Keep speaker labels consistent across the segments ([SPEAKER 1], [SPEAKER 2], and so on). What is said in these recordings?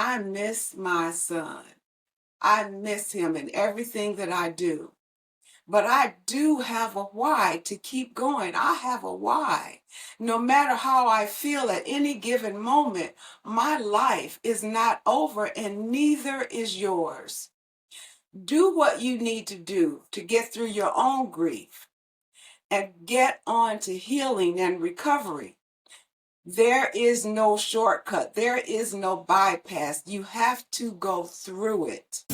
[SPEAKER 1] I miss my son. I miss him in everything that I do. But I do have a why to keep going. I have a why. No matter how I feel at any given moment, my life is not over and neither is yours. Do what you need to do to get through your own grief and get on to healing and recovery. There is no shortcut. There is no bypass. You have to go through it.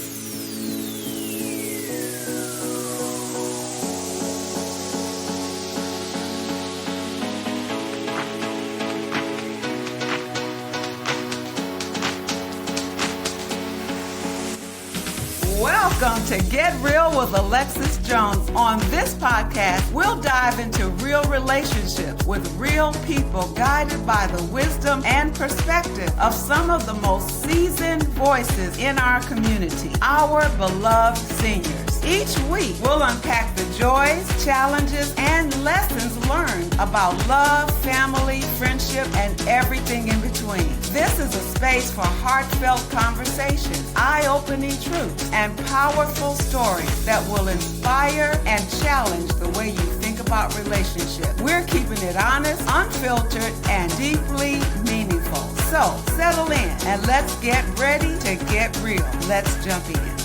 [SPEAKER 2] Welcome to Get Real with Alexis Jones. On this podcast, we'll dive into real relationships with real people guided by the wisdom and perspective of some of the most seasoned voices in our community, our beloved seniors. Each week, we'll unpack the joys, challenges, and lessons learned about love, family, friendship, and everything in between. This is a space for heartfelt conversations, eye-opening truths, and powerful stories that will inspire and challenge the way you think about relationships. We're keeping it honest, unfiltered, and deeply meaningful. So settle in and let's get ready to get real. Let's jump in.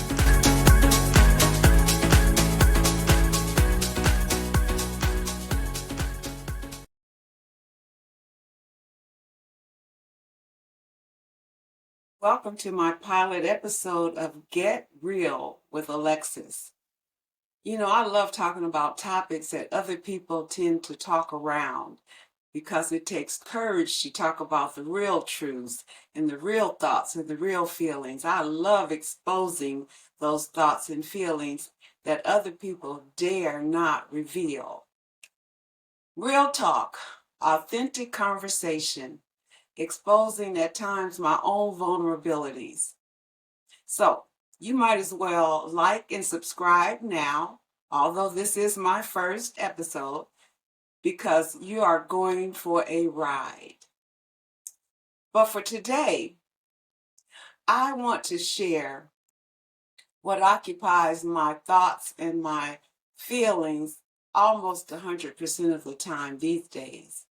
[SPEAKER 1] Welcome to my pilot episode of Get Real with Alexis. You know, I love talking about topics that other people tend to talk around because it takes courage to talk about the real truths and the real thoughts and the real feelings. I love exposing those thoughts and feelings that other people dare not reveal. Real talk, authentic conversation, exposing at times my own vulnerabilities. So you might as well like and subscribe now, although this is my first episode, because you are going for a ride. But for today, I want to share what occupies my thoughts and my feelings almost 100% of the time these days.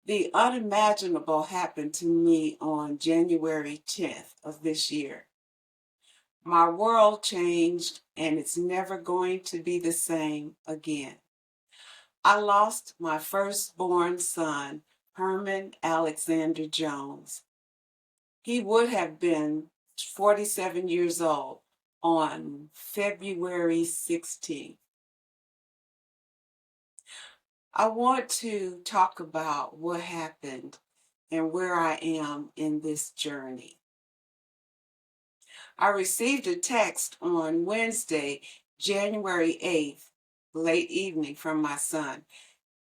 [SPEAKER 1] The unimaginable happened to me on January 10th of this year. My world changed and it's never going to be the same again. I lost my firstborn son, Herman Alexander Jones. He would have been 47 years old on February 16th. I want to talk about what happened and where I am in this journey. I received a text on Wednesday, January 8th, late evening from my son.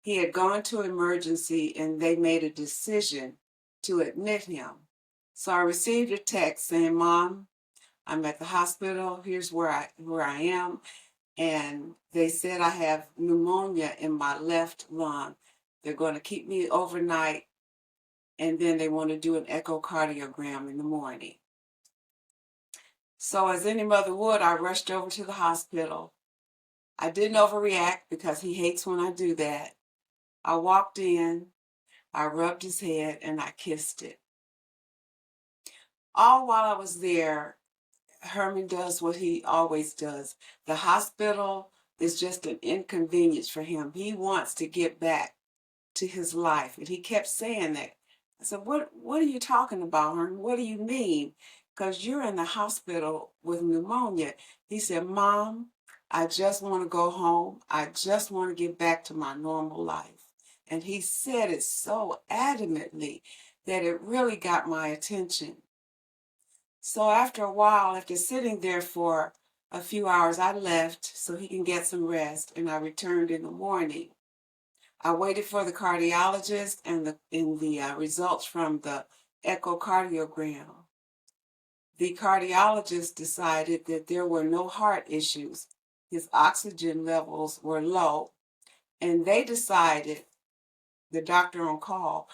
[SPEAKER 1] He had gone to emergency and they made a decision to admit him. So I received a text saying, "Mom, I'm at the hospital. Here's where I am. And they said I have pneumonia in my left lung. They're going to keep me overnight, and then they want to do an echocardiogram in the morning." So as any mother would, I rushed over to the hospital. I didn't overreact because he hates when I do that. I walked in, I rubbed his head, and I kissed it. All while I was there, Herman does what he always does. The hospital is just an inconvenience for him. He wants to get back to his life. And he kept saying that. I said, what are you talking about, Herman? What do you mean? Because you're in the hospital with pneumonia. He said, "Mom, I just want to go home. I just want to get back to my normal life." And he said it so adamantly that it really got my attention. So after a while, after sitting there for a few hours, I left so he can get some rest, and I returned in the morning. I waited for the cardiologist and the results from the echocardiogram. The cardiologist decided that there were no heart issues. His oxygen levels were low, and they decided, the doctor on call,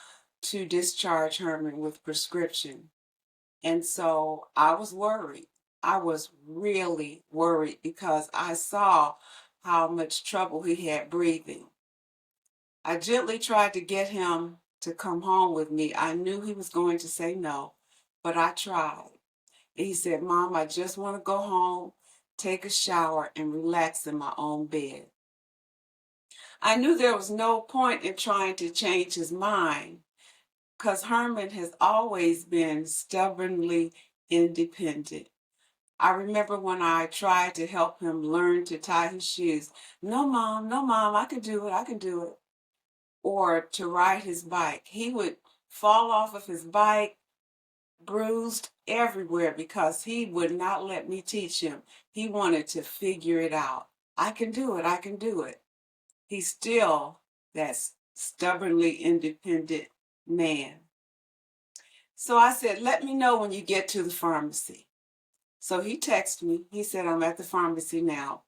[SPEAKER 1] to discharge Herman with prescription. And so I was worried. I was really worried because I saw how much trouble he had breathing. I gently tried to get him to come home with me. I knew he was going to say no, but I tried. And he said, Mom, I just want to go home, take a shower, and relax in my own bed. I knew there was no point in trying to change his mind because Herman has always been stubbornly independent. I remember when I tried to help him learn to tie his shoes. No, Mom, I can do it, I can do it. Or to ride his bike. He would fall off of his bike, bruised everywhere because he would not let me teach him. He wanted to figure it out. I can do it, I can do it. He's still that stubbornly independent man. So I said, let me know when you get to the pharmacy. So he texted me. He said, I'm at the pharmacy now,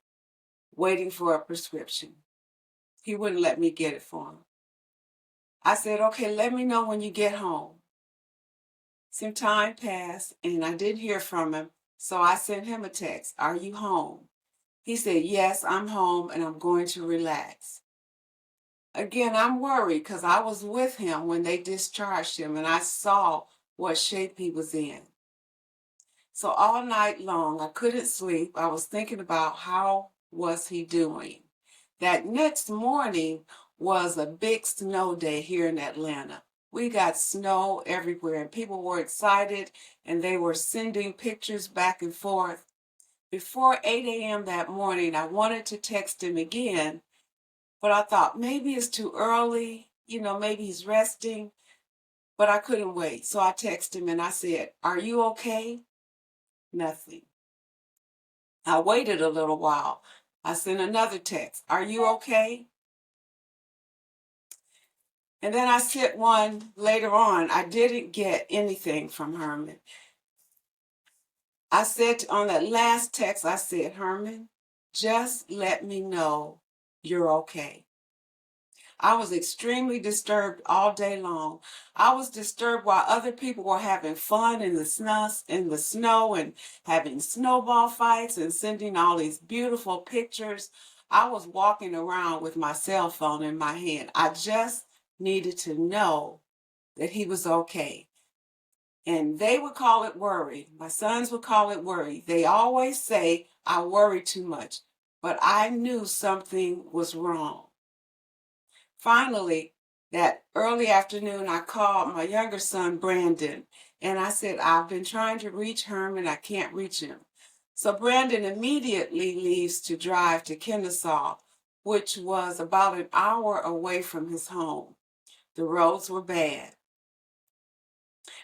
[SPEAKER 1] waiting for a prescription. He wouldn't let me get it for him. I said, okay, let me know when you get home. Some time passed and I didn't hear from him. So I sent him a text. Are you home? He said, yes, I'm home and I'm going to relax. Again, I'm worried because I was with him when they discharged him and I saw what shape he was in. So all night long, I couldn't sleep. I was thinking about how was he doing. That next morning was a big snow day here in Atlanta. We got snow everywhere and people were excited and they were sending pictures back and forth. Before 8 a.m. that morning, I wanted to text him again, but I thought maybe it's too early, maybe he's resting, but I couldn't wait. So I texted him and I said, are you okay? Nothing. I waited a little while. I sent another text. Are you okay? And then I sent one later on. I didn't get anything from Herman. I said on that last text, I said, Herman, just let me know you're okay. I was extremely disturbed all day long. I was disturbed while other people were having fun in the snow and having snowball fights and sending all these beautiful pictures. I was walking around with my cell phone in my hand. I just needed to know that he was okay. And they would call it worry. My sons would call it worry. They always say I worry too much, but I knew something was wrong. Finally, that early afternoon, I called my younger son, Brandon, and I said, I've been trying to reach Herman. I can't reach him. So Brandon immediately leaves to drive to Kennesaw, which was about an hour away from his home. The roads were bad.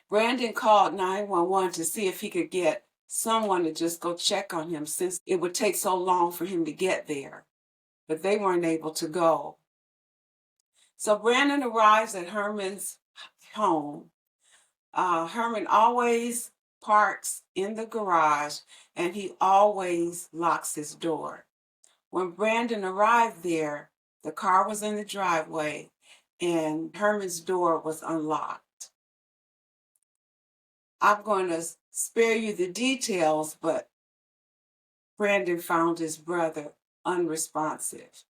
[SPEAKER 1] Brandon called 911 to see if he could get someone to just go check on him since it would take so long for him to get there. But they weren't able to go. So Brandon arrives at Herman's home. Herman always parks in the garage and he always locks his door. When Brandon arrived there, the car was in the driveway and Herman's door was unlocked. I'm going to spare you the details, but Brandon found his brother unresponsive.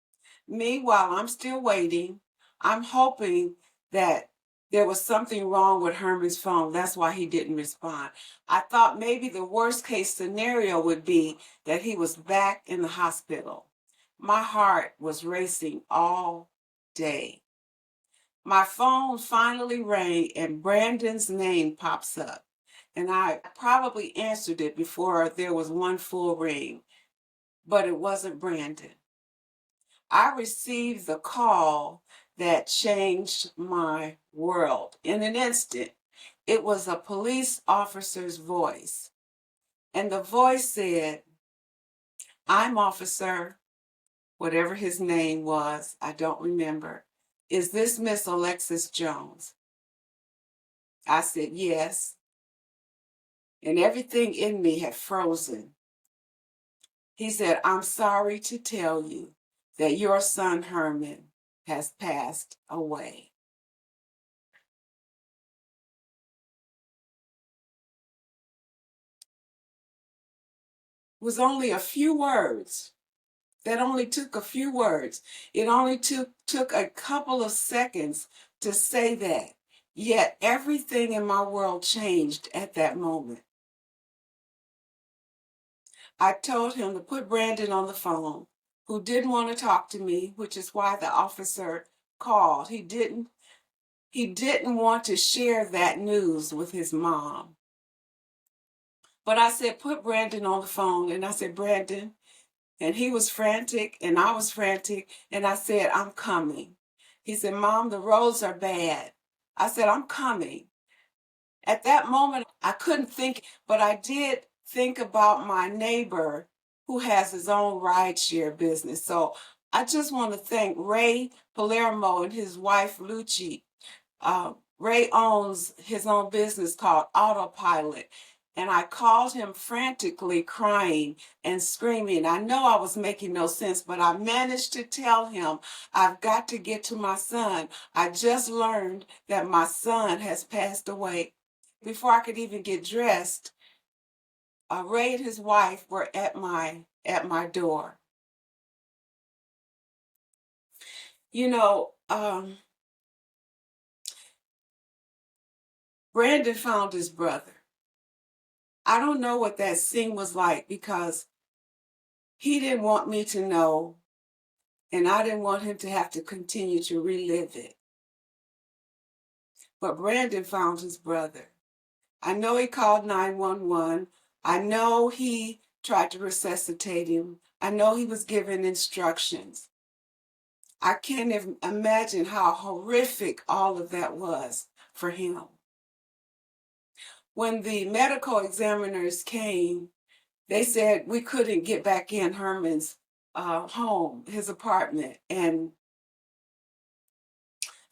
[SPEAKER 1] Meanwhile, I'm still waiting. I'm hoping that there was something wrong with Herman's phone. That's why he didn't respond. I thought maybe the worst case scenario would be that he was back in the hospital. My heart was racing all day. My phone finally rang and Brandon's name pops up. And I probably answered it before there was one full ring, but it wasn't Brandon. I received the call that changed my world. In an instant, it was a police officer's voice. And the voice said, I'm officer, whatever his name was, I don't remember. Is this Miss Alexis Jones? I said, yes. And everything in me had frozen. He said, I'm sorry to tell you that your son Herman has passed away. was only a few words. That only took a few words. It only took a couple of seconds to say that. Yet everything in my world changed at that moment. I told him to put Brandon on the phone, who didn't want to talk to me, which is why the officer called. He didn't want to share that news with his mom. But I said, put Brandon on the phone. And I said, Brandon, and he was frantic and I was frantic. And I said, I'm coming. He said, Mom, the roads are bad. I said, I'm coming. At that moment, I couldn't think, but I did think about my neighbor who has his own rideshare business. So I just want to thank Ray Palermo and his wife, Lucci. Ray owns his own business called Autopilot. And I called him frantically crying and screaming. I know I was making no sense, but I managed to tell him, I've got to get to my son. I just learned that my son has passed away. Before I could even get dressed, Ray and his wife were at my door. You know, Brandon found his brother. I don't know what that scene was like because he didn't want me to know, and I didn't want him to have to continue to relive it. But Brandon found his brother. I know he called 911. I know he tried to resuscitate him. I know he was given instructions. I can't even imagine how horrific all of that was for him. When the medical examiners came, they said we couldn't get back in Herman's home, his apartment. And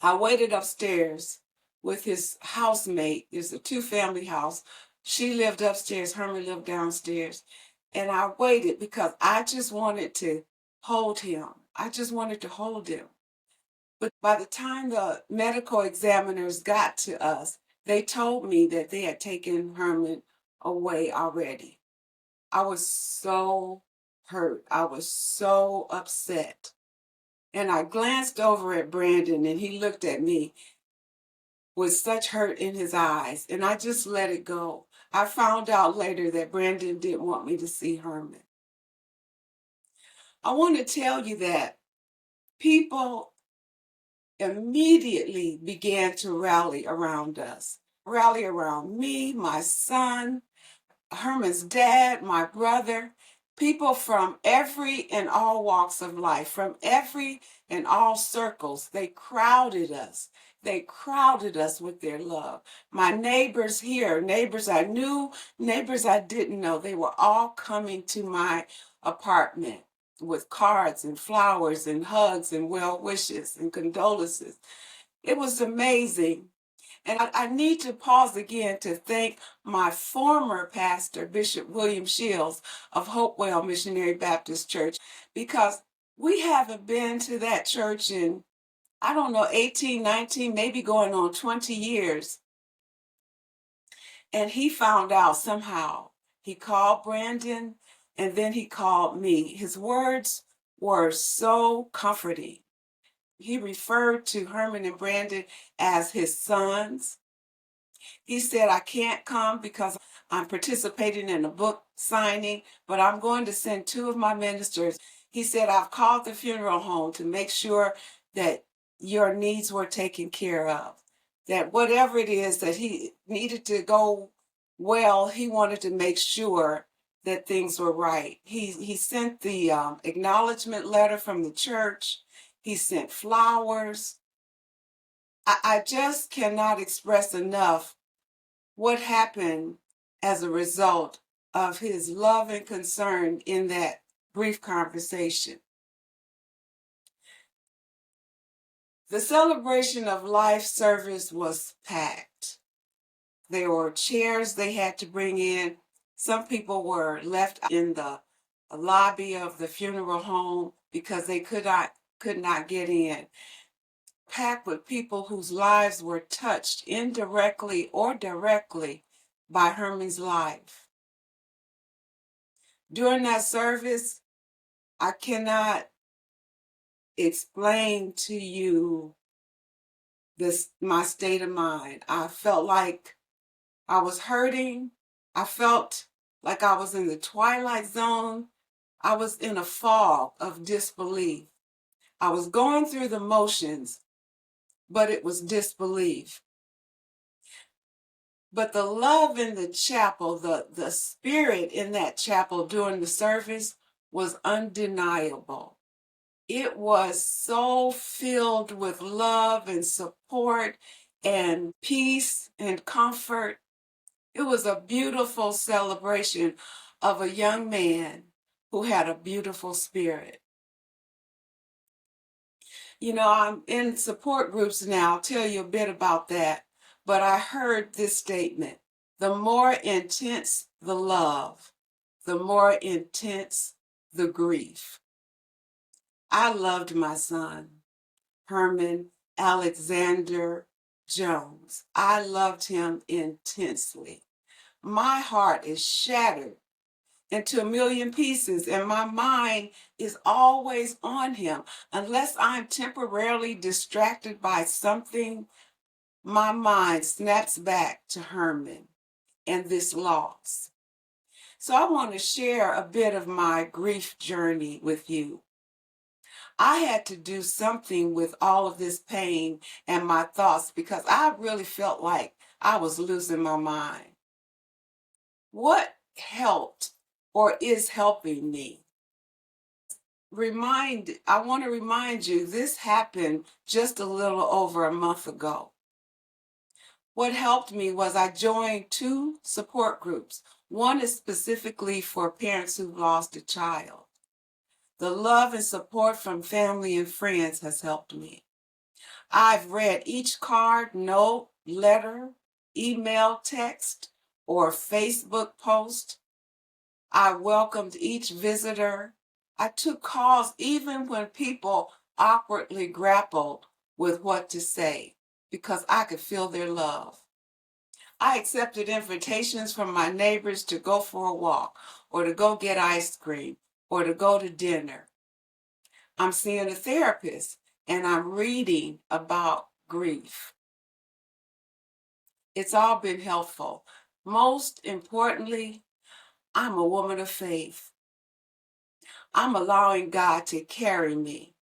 [SPEAKER 1] I waited upstairs with his housemate. It's a two-family house. She lived upstairs, Herman lived downstairs. And I waited because I just wanted to hold him. I just wanted to hold him. But by the time the medical examiners got to us, they told me that they had taken Herman away already. I was so hurt. I was so upset. And I glanced over at Brandon and he looked at me with such hurt in his eyes. And I just let it go. I found out later that Brandon didn't want me to see Herman. I want to tell you that people immediately began to rally around us, rally around me, my son, Herman's dad, my brother, people from every and all walks of life, from every and all circles. They crowded us. They crowded us with their love. My neighbors here, neighbors I knew, neighbors I didn't know, they were all coming to my apartment with cards and flowers and hugs and well wishes and condolences. It was amazing. And I need to pause again to thank my former pastor, Bishop William Shields of Hopewell Missionary Baptist Church, because we haven't been to that church in, I don't know, 18, 19, maybe going on 20 years. And he found out somehow. He called Brandon and then he called me. His words were so comforting. He referred to Herman and Brandon as his sons. He said, I can't come because I'm participating in a book signing, but I'm going to send two of my ministers. He said, I've called the funeral home to make sure that your needs were taken care of, that whatever it is that he needed to go well, he wanted to make sure that things were right. He sent the acknowledgement letter from the church. He sent flowers. I just cannot express enough what happened as a result of his love and concern in that brief conversation. The celebration of life service was packed. There were chairs they had to bring in. Some people were left in the lobby of the funeral home because they could not get in. Packed with people whose lives were touched indirectly or directly by Herman's life. During that service, I cannot explain to you my state of mind. I felt like I was hurting. I felt like I was in the twilight zone. I was in a fog of disbelief. I was going through the motions, but it was disbelief. But the love in the chapel, the spirit in that chapel during the service was undeniable. It was so filled with love and support and peace and comfort. It was a beautiful celebration of a young man who had a beautiful spirit. You know, I'm in support groups now. I'll tell you a bit about that. But I heard this statement: the more intense the love, the more intense the grief. I loved my son, Herman Alexander Jones. I loved him intensely. My heart is shattered into a million pieces, and my mind is always on him. Unless I'm temporarily distracted by something, my mind snaps back to Herman and this loss. So I want to share a bit of my grief journey with you. I had to do something with all of this pain and my thoughts because I really felt like I was losing my mind. What helped or is helping me? I want to remind you, this happened just a little over a month ago. What helped me was I joined 2 support groups. One is specifically for parents who've lost a child. The love and support from family and friends has helped me. I've read each card, note, letter, email, text, or Facebook post. I welcomed each visitor. I took calls even when people awkwardly grappled with what to say because I could feel their love. I accepted invitations from my neighbors to go for a walk or to go get ice cream or to go to dinner. I'm seeing a therapist and I'm reading about grief. It's all been helpful. Most importantly, I'm a woman of faith. I'm allowing God to carry me.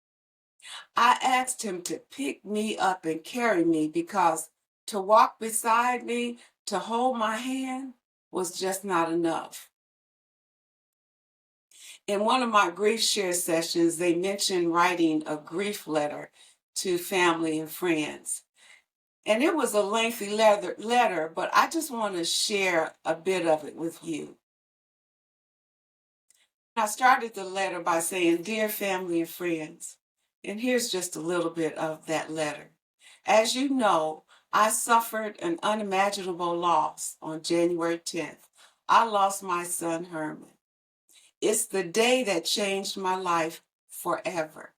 [SPEAKER 1] I asked him to pick me up and carry me because to walk beside me, to hold my hand, was just not enough. In one of my grief share sessions, they mentioned writing a grief letter to family and friends. And it was a lengthy letter, but I just want to share a bit of it with you. I started the letter by saying, "Dear family and friends," and here's just a little bit of that letter. As you know, I suffered an unimaginable loss on January 10th. I lost my son, Herman. It's the day that changed my life forever.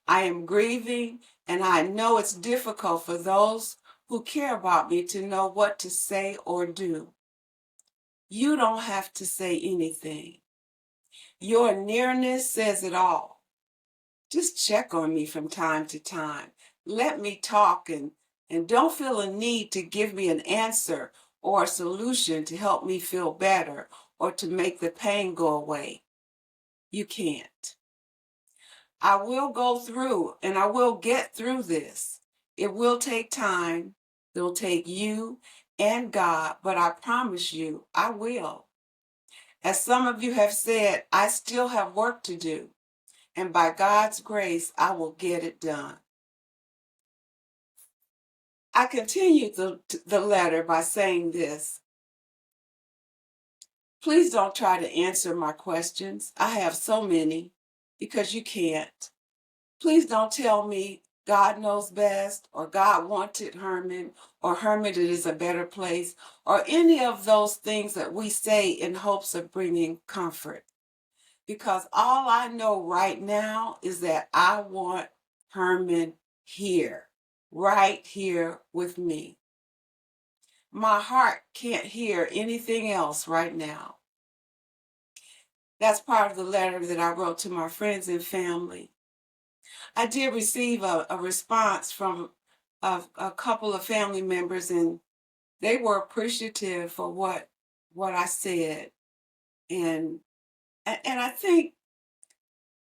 [SPEAKER 1] I am grieving, and I know it's difficult for those who care about me to know what to say or do. You don't have to say anything. Your nearness says it all. Just check on me from time to time. Let me talk and don't feel a need to give me an answer or a solution to help me feel better or to make the pain go away. You can't. I will go through and I will get through this. It will take time. It'll take you and God, but I promise you, I will. As some of you have said, I still have work to do, and by God's grace, I will get it done. I continued the letter by saying this: please don't try to answer my questions. I have so many, because you can't. Please don't tell me God knows best, or God wanted Herman, or Herman it is a better place, or any of those things that we say in hopes of bringing comfort. Because all I know right now is that I want Herman here, right here with me. My heart can't hear anything else right now. That's part of the letter that I wrote to my friends and family. I did receive a response from a couple of family members, and they were appreciative for what I said. And I think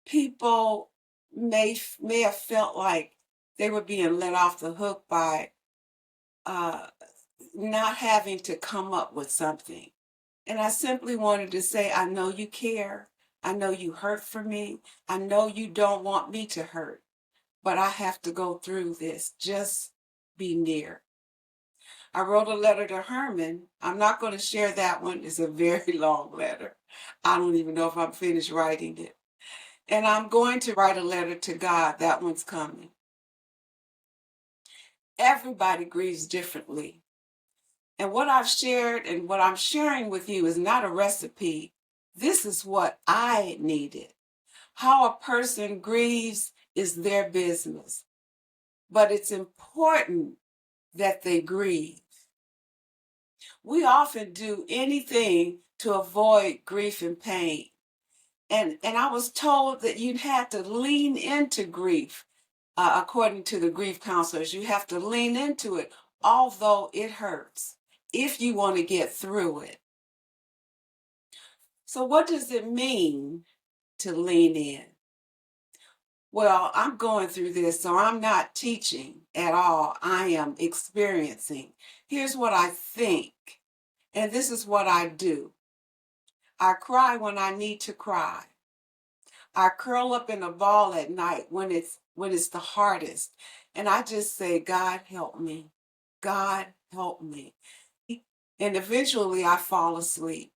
[SPEAKER 1] people may have felt like they were being let off the hook by uh, not having to come up with something. And I simply wanted to say, I know you care. I know you hurt for me. I know you don't want me to hurt, but I have to go through this. Just be near. I wrote a letter to Herman. I'm not going to share that one. It's a very long letter. I don't even know if I'm finished writing it. And I'm going to write a letter to God. That one's coming. Everybody grieves differently. And what I've shared and what I'm sharing with you is not a recipe. This is what I needed. How a person grieves is their business. But it's important that they grieve. We often do anything to avoid grief and pain. And I was told that you'd have to lean into grief, according to the grief counselors. You have to lean into it, although it hurts, if you want to get through it. So what does it mean to lean in? Well, I'm going through this, so I'm not teaching at all. I am experiencing. Here's what I think, and this is what I do. I cry when I need to cry. I curl up in a ball at night when it's the hardest, and I just say, God help me. God help me. And eventually I fall asleep.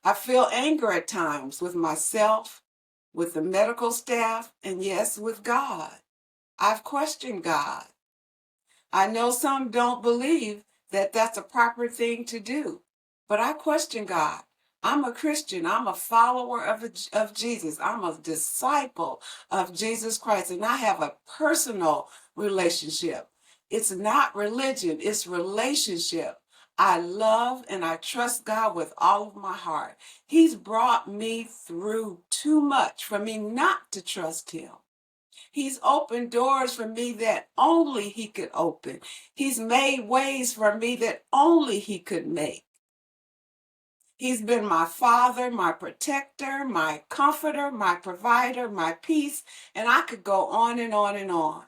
[SPEAKER 1] I feel anger at times with myself, with the medical staff, and yes, with God. I've questioned God. I know some don't believe that that's a proper thing to do, but I question God. I'm a Christian. I'm a follower of Jesus. I'm a disciple of Jesus Christ, and I have a personal relationship. It's not religion, it's relationship. I love and I trust God with all of my heart. He's brought me through too much for me not to trust him. He's opened doors for me that only he could open. He's made ways for me that only he could make. He's been my father, my protector, my comforter, my provider, my peace, and I could go on and on and on.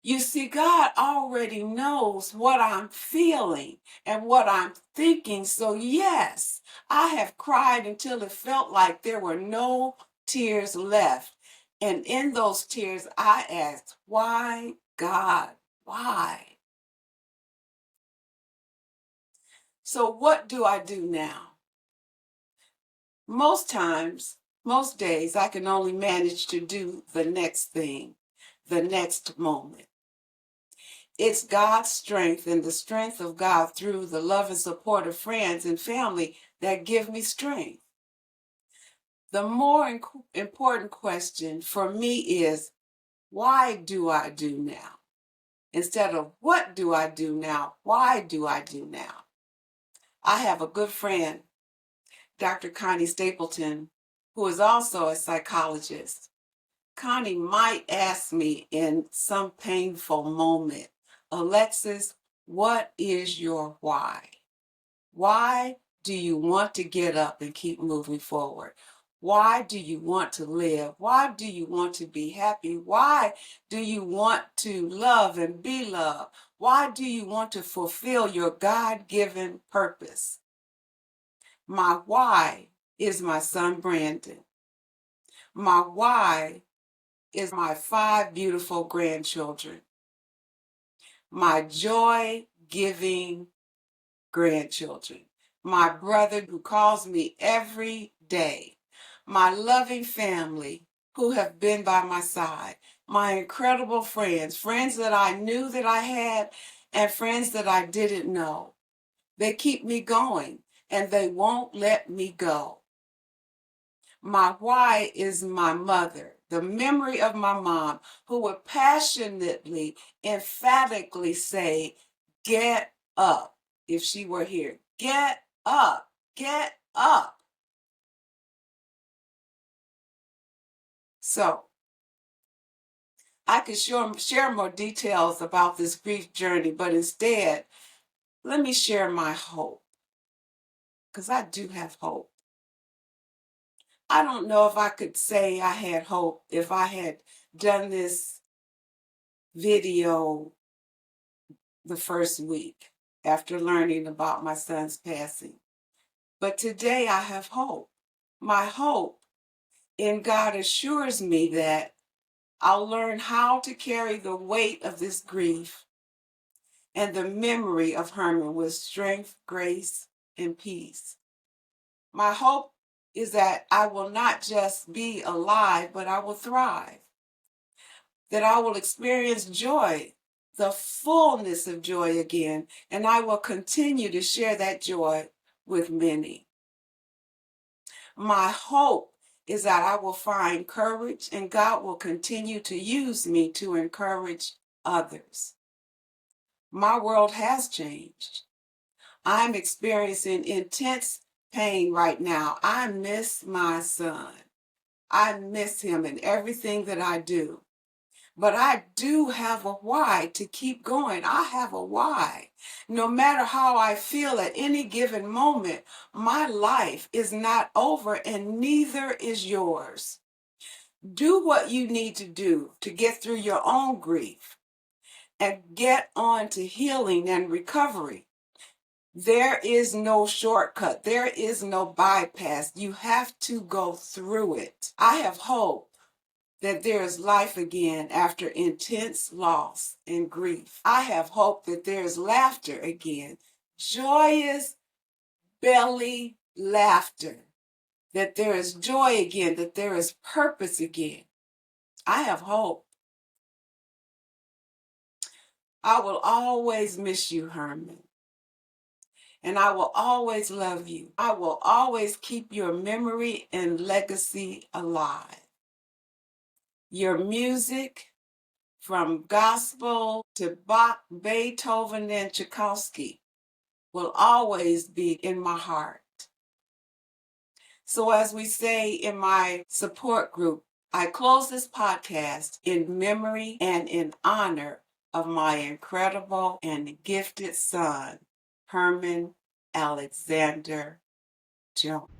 [SPEAKER 1] You see, God already knows what I'm feeling and what I'm thinking. So yes, I have cried until it felt like there were no tears left. And in those tears, I asked, why, God, why? So what do I do now? Most times, most days, I can only manage to do the next thing, the next moment. It's God's strength and the strength of God through the love and support of friends and family that give me strength. The more important question for me is, why do I do now? Instead of what do I do now, why do I do now? I have a good friend, Dr. Connie Stapleton, who is also a psychologist. Connie might ask me in some painful moment, Alexis, what is your why? Why do you want to get up and keep moving forward? Why do you want to live? Why do you want to be happy? Why do you want to love and be loved? Why do you want to fulfill your God-given purpose? My why is my son Brandon. My why is my 5 beautiful grandchildren. My joy-giving grandchildren. My brother who calls me every day. My loving family who have been by my side. My incredible friends, friends that I knew that I had and friends that I didn't know. They keep me going and they won't let me go. My why is my mother, the memory of my mom, who would passionately, emphatically say, get up. If she were here, get up, get up. So I could share more details about this grief journey, but instead, let me share my hope, because I do have hope. I don't know if I could say I had hope if I had done this video the first week after learning about my son's passing. But today I have hope. My hope in God assures me that I'll learn how to carry the weight of this grief and the memory of Herman with strength, grace, and peace. My hope is that I will not just be alive, but I will thrive, that I will experience joy, the fullness of joy again, and I will continue to share that joy with many. My hope is that I will find courage and God will continue to use me to encourage others. My world has changed. I'm experiencing intense pain right now. I miss my son. I miss him in everything that I do. But I do have a why to keep going. I have a why. No matter how I feel at any given moment, my life is not over and neither is yours. Do what you need to do to get through your own grief and get on to healing and recovery. There is no shortcut. There is no bypass. You have to go through it. I have hope that there is life again after intense loss and grief. I have hope that there is laughter again, joyous belly laughter, that there is joy again, that there is purpose again. I have hope. I will always miss you, Herman. And I will always love you. I will always keep your memory and legacy alive. Your music, from gospel to Bach, Beethoven, and Tchaikovsky, will always be in my heart. So as we say in my support group, I close this podcast in memory and in honor of my incredible and gifted son, Herman Alexander Jones.